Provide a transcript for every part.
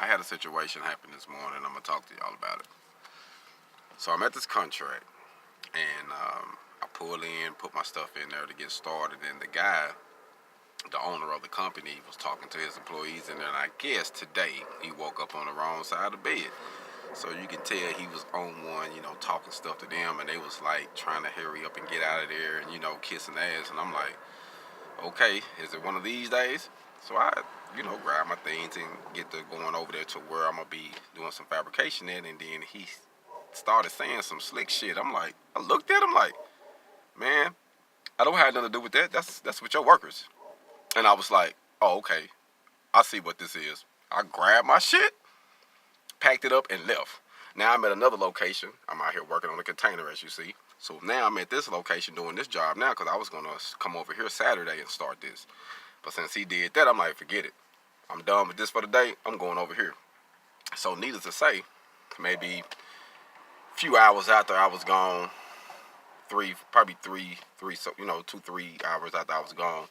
I had a situation happen this morning. I'm gonna talk to y'all about it. So I'm at this contract, and I pull in, put my stuff in there to get started, and the guy, the owner of the company, was talking to his employees in there, and I guess today he woke up on the wrong side of the bed. So you can tell he was on one, talking stuff to them, and they was like trying to hurry up and get out of there, and kissing ass. And I'm like, okay, is it one of these days? So I, grab my things and get to going over there to where I'm gonna be doing some fabrication in, and then he started saying some slick shit. I looked at him like, man, I don't have nothing to do with that. That's with your workers. And I was like, oh, okay, I see what this is. I grabbed my shit, packed it up, and left. Now I'm at another location. I'm out here working on a container, as you see. So now I'm at this location doing this job now because I was going to come over here Saturday and start this. But since he did that, I'm like, forget it. I'm done with this for the day. I'm going over here. So needless to say, maybe a few hours after I was gone, probably three, so 2, 3 hours after I was gone,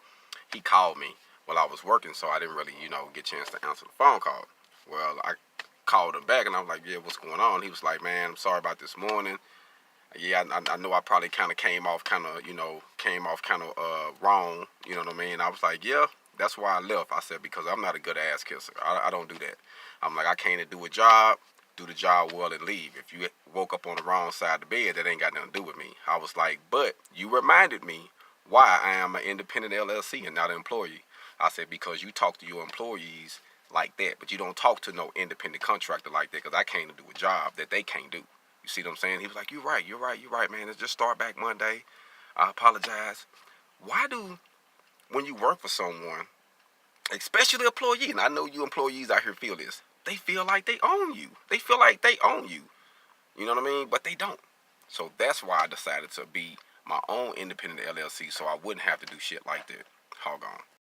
he called me while I was working, so I didn't really, get a chance to answer the phone call. Well, I called him back and I was like, yeah, what's going on? He was like, man, I'm sorry about this morning. Yeah, I know I probably kind of came off kind of wrong. You know what I mean? I was like, yeah, that's why I left. I said, because I'm not a good ass kisser. I don't do that. I'm like, I came to do a job, do the job well and leave. If you woke up on the wrong side of the bed, that ain't got nothing to do with me. I was like, but you reminded me why I am an independent LLC and not an employee. I said, because you talk to your employees like that, but you don't talk to no independent contractor like that, because I came to do a job that they can't do. You see what I'm saying? He was like, you're right, man. Let's just start back Monday. I apologize. Why do, when you work for someone, especially employee, and I know you employees out here feel this, they feel like they own you. They feel like they own you. You know what I mean? But they don't. So that's why I decided to be my own independent LLC so I wouldn't have to do shit like that. Hog on.